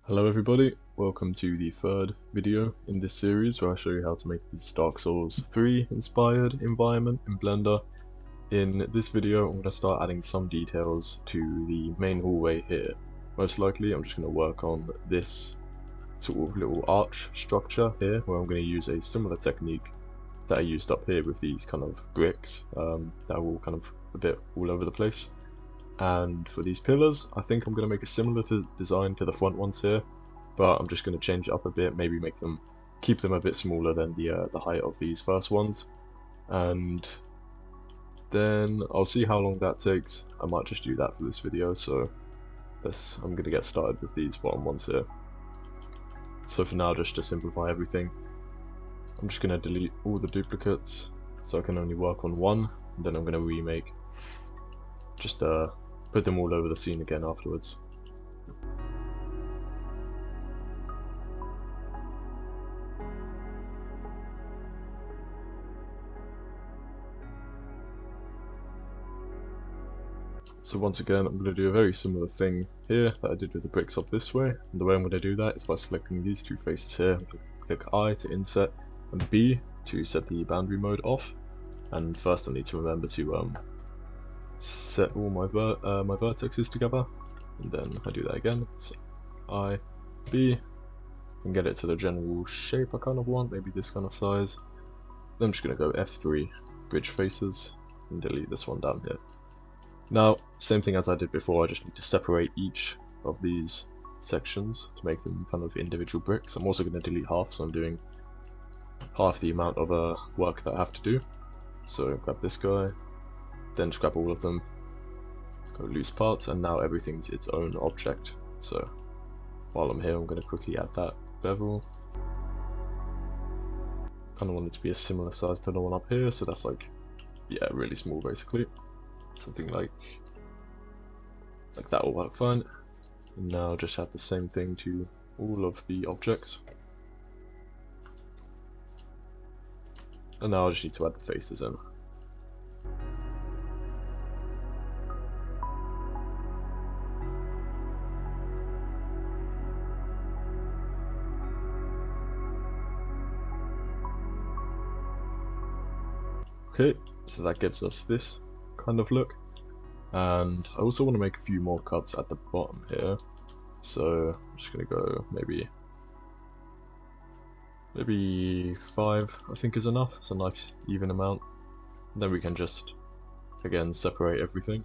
Hello everybody, welcome to the third video in this series where I show you how to make this Dark Souls 3 inspired environment in Blender. In this video I'm going to start adding some details to the main hallway here. Most likely I'm just going to work on this sort of little arch structure here where I'm going to use a similar technique that I used up here with these kind of bricks that are all kind of a bit all over the place. And for these pillars, I think I'm going to make a similar design to the front ones here, but I'm just going to change it up a bit, maybe keep them a bit smaller than the height of these first ones. And then I'll see how long that takes. I might just do that for this video, so I'm going to get started with these bottom ones here. So for now, just to simplify everything, I'm just going to delete all the duplicates, so I can only work on one, and then I'm going to remake, just put them all over the scene again afterwards. So once again, I'm going to do a very similar thing here that I did with the bricks up this way. And the way I'm going to do that is by selecting these two faces here. I'm going to click I to inset and B to set the boundary mode off. And first I need to remember to set all my vertexes together, and then I do that again. So I, B, and get it to the general shape I kind of want, maybe this kind of size. Then I'm just going to go F3, bridge faces, and delete this one down here. Now, same thing as I did before, I just need to separate each of these sections to make them kind of individual bricks. I'm also going to delete half, so I'm doing half the amount of work that I have to do. So grab this guy, then just grab all of them, go loose parts, and now everything's its own object. So while I'm here, I'm going to quickly add that bevel. Kind of want it to be a similar size to the one up here, so that's like, yeah, really small basically. Something like that will work fine. And now just add the same thing to all of the objects. And now I just need to add the faces in. Okay, so that gives us this kind of look, and I also want to make a few more cuts at the bottom here, so I'm just going to go maybe 5 I think is enough. It's a nice even amount, and then we can just again separate everything.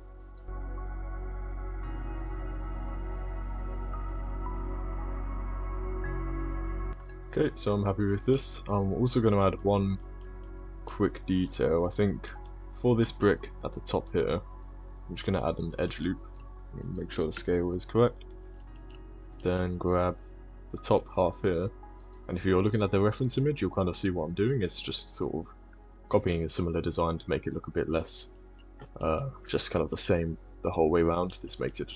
Okay, so I'm happy with this. I'm also going to add one quick detail. I think for this brick at the top here, I'm just going to add an edge loop and make sure the scale is correct. Then grab the top half here, and if you're looking at the reference image, you'll kind of see what I'm doing. It's just sort of copying a similar design to make it look a bit less just kind of the same the whole way around. This makes it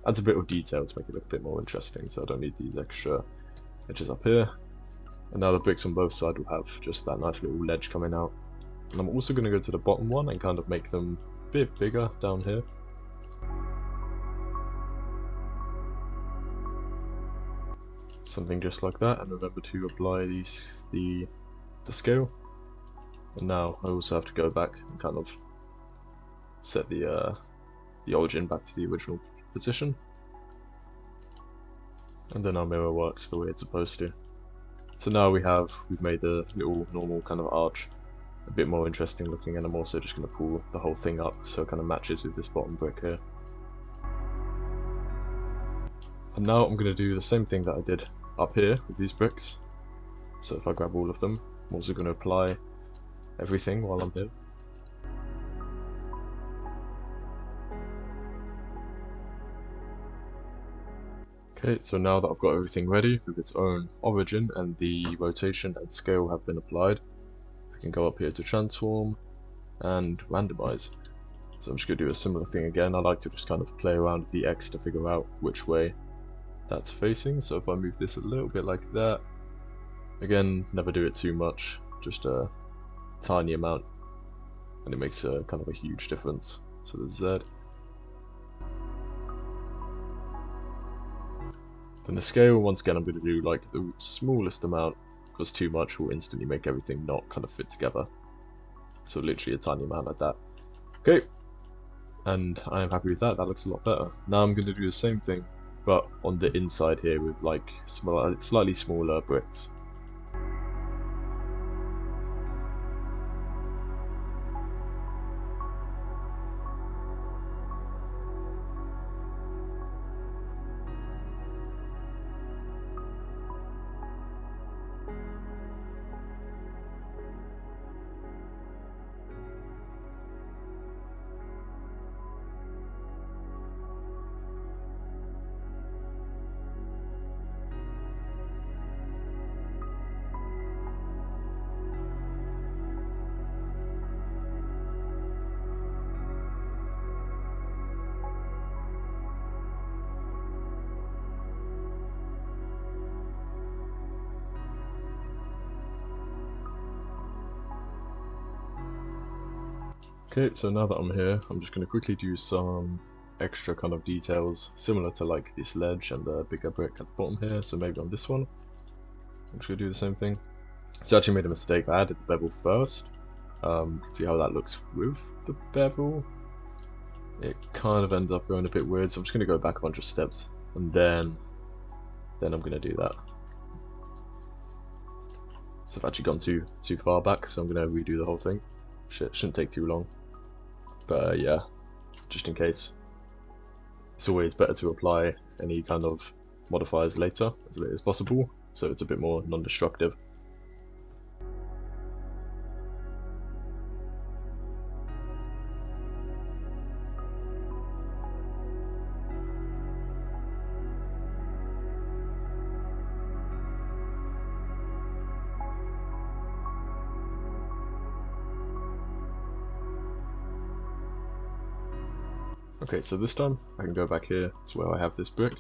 adds a bit of detail to make it look a bit more interesting, so I don't need these extra edges up here. And now the bricks on both sides will have just that nice little ledge coming out. And I'm also going to go to the bottom one and kind of make them a bit bigger down here. Something just like that, and remember to apply the scale. And now I also have to go back and kind of set the origin back to the original position. And then our mirror works the way it's supposed to. So now we've made the little normal kind of arch a bit more interesting looking, and I'm also just going to pull the whole thing up so it kind of matches with this bottom brick here. And now I'm going to do the same thing that I did up here with these bricks. So if I grab all of them, I'm also going to apply everything while I'm here. Okay, so now that I've got everything ready with its own origin and the rotation and scale have been applied, I can go up here to transform and randomize. So I'm just going to do a similar thing again. I like to just kind of play around with the X to figure out which way that's facing. So if I move this a little bit like that, again, never do it too much, just a tiny amount, and it makes a kind of a huge difference. So the Z. Then the scale, once again, I'm going to do like the smallest amount, because too much will instantly make everything not kind of fit together. So literally a tiny amount like that. Okay, and I am happy with that. That looks a lot better. Now I'm going to do the same thing, but on the inside here with like slightly smaller bricks. Okay, so now that I'm here, I'm just going to quickly do some extra kind of details, similar to like this ledge and the bigger brick at the bottom here, so maybe on this one. I'm just going to do the same thing. So I actually made a mistake, I added the bevel first. You can see how that looks with the bevel. It kind of ends up going a bit weird, so I'm just going to go back a bunch of steps, and then I'm going to do that. So I've actually gone too far back, so I'm going to redo the whole thing. Shouldn't take too long. But yeah, just in case. It's always better to apply any kind of modifiers later, as late as possible, so it's a bit more non-destructive. Okay, so this time I can go back here to where I have this brick,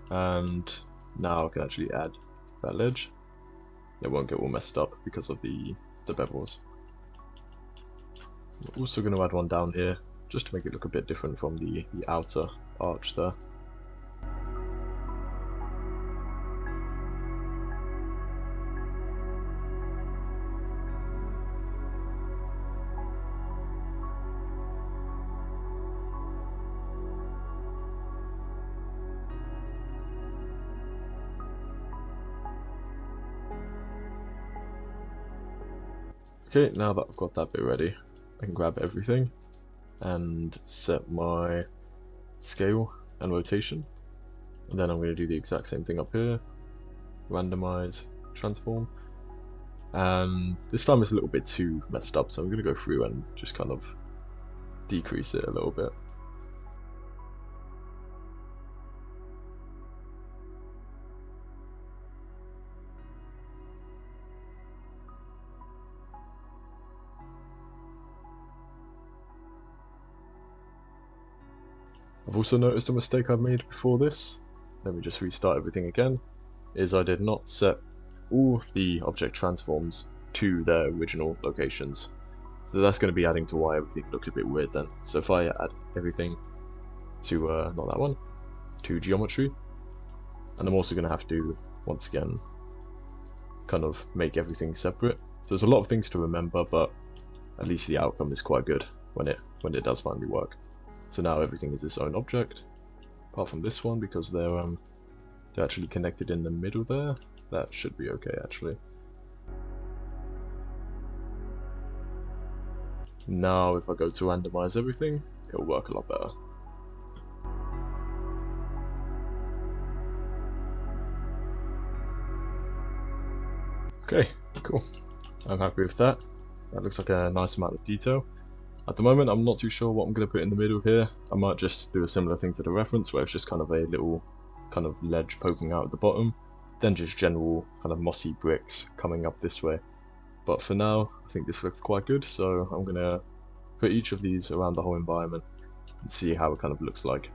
and now I can actually add that ledge. It won't get all messed up because of the bevels. I'm also going to add one down here, just to make it look a bit different from the outer arch there. Okay, now that I've got that bit ready, I can grab everything and set my scale and rotation. And then I'm going to do the exact same thing up here, randomize, transform. And this time it's a little bit too messed up, so I'm going to go through and just kind of decrease it a little bit. I've also noticed a mistake I've made before this. Let me just restart everything again. Is I did not set all the object transforms to their original locations. So that's going to be adding to why everything looked a bit weird then. So if I add everything to, not that one, to geometry, and I'm also going to have to, once again, kind of make everything separate. So there's a lot of things to remember, but at least the outcome is quite good when it does finally work. So now everything is its own object, apart from this one, because they're actually connected in the middle there. That should be okay, actually. Now if I go to randomize everything, it'll work a lot better. Okay, cool. I'm happy with that. That looks like a nice amount of detail. At the moment, I'm not too sure what I'm going to put in the middle here. I might just do a similar thing to the reference, where it's just kind of a little kind of ledge poking out at the bottom, then just general kind of mossy bricks coming up this way. But for now, I think this looks quite good, so I'm going to put each of these around the whole environment and see how it kind of looks like.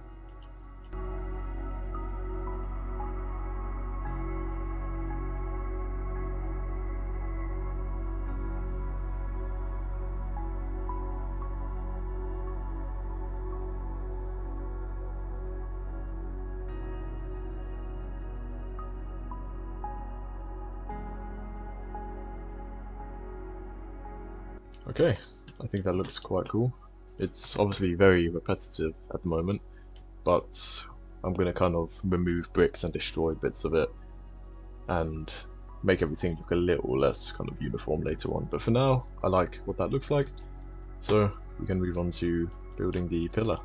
Okay, I think that looks quite cool. It's obviously very repetitive at the moment, but I'm going to kind of remove bricks and destroy bits of it and make everything look a little less kind of uniform later on. But for now, I like what that looks like, so we can move on to building the pillar.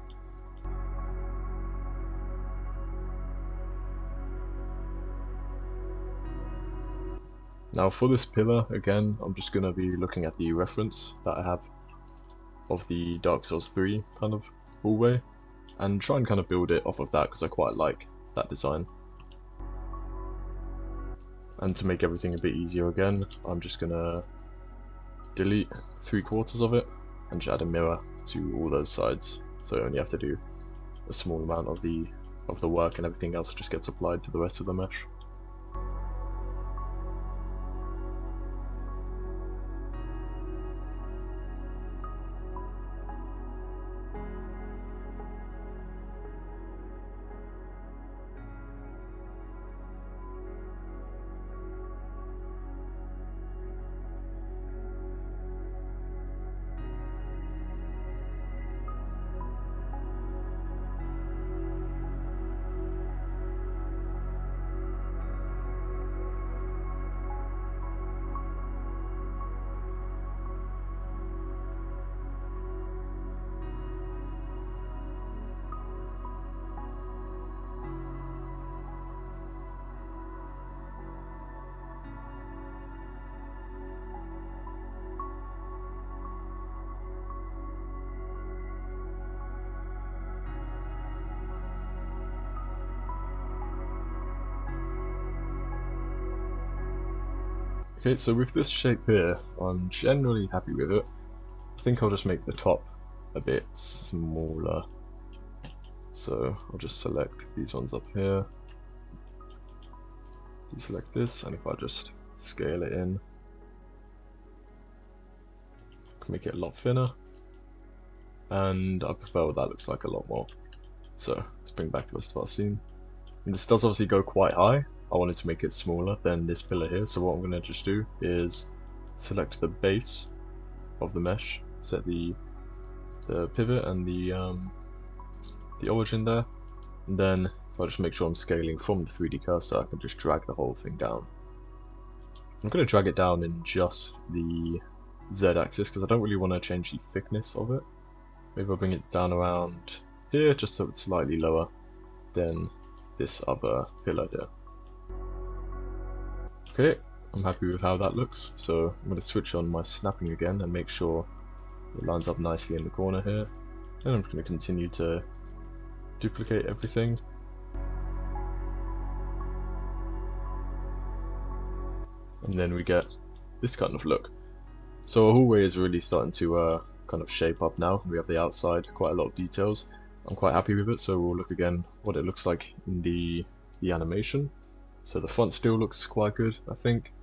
Now for this pillar, again, I'm just going to be looking at the reference that I have of the Dark Souls 3 kind of hallway, and try and kind of build it off of that because I quite like that design. And to make everything a bit easier again, I'm just going to delete 3/4 of it and just add a mirror to all those sides, so I only have to do a small amount of the work and everything else just gets applied to the rest of the mesh. Okay, so with this shape here, I'm generally happy with it. I think I'll just make the top a bit smaller. So I'll just select these ones up here, deselect this, and if I just scale it in, I can make it a lot thinner, and I prefer what that looks like a lot more. So let's bring back the rest of our scene. And this does obviously go quite high. I wanted to make it smaller than this pillar here, so what I'm going to just do is select the base of the mesh, set the pivot and the origin there, and then if I just make sure I'm scaling from the 3D cursor, I can just drag the whole thing down. I'm going to drag it down in just the Z-axis because I don't really want to change the thickness of it. Maybe I'll bring it down around here just so it's slightly lower than this other pillar here. Okay, I'm happy with how that looks, so I'm going to switch on my snapping again and make sure it lines up nicely in the corner here. And I'm just going to continue to duplicate everything. And then we get this kind of look. So our hallway is really starting to kind of shape up now. We have the outside, quite a lot of details. I'm quite happy with it, so we'll look again what it looks like in the animation. So the front still looks quite good, I think.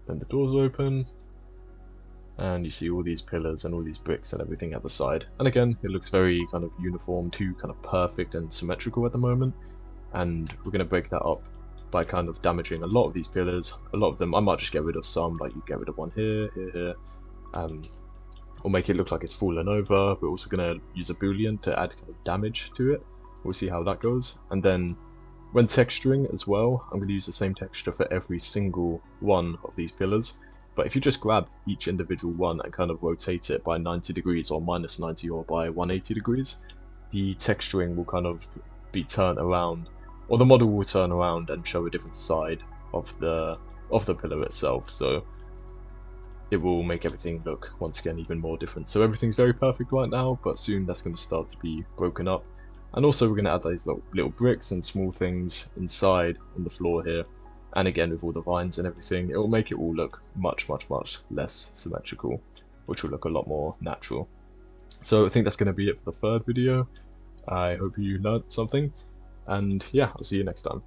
Then the doors open, and you see all these pillars and all these bricks and everything at the side. And again, it looks very kind of uniform too, kind of perfect and symmetrical at the moment. And we're going to break that up by kind of damaging a lot of these pillars. A lot of them, I might just get rid of some, like you get rid of one here, here, or make it look like it's fallen over. We're also going to use a boolean to add kind of damage to it. We'll see how that goes. And then when texturing as well, I'm going to use the same texture for every single one of these pillars. But if you just grab each individual one and kind of rotate it by 90 degrees or minus 90 or by 180 degrees, the texturing will kind of be turned around, or the model will turn around and show a different side of the pillar itself. So it will make everything look, once again, even more different. So everything's very perfect right now, but soon that's going to start to be broken up. And also we're going to add these little bricks and small things inside on the floor here. And again, with all the vines and everything, it will make it all look much, much, much less symmetrical, which will look a lot more natural. So I think that's going to be it for the third video. I hope you learned something, and yeah, I'll see you next time.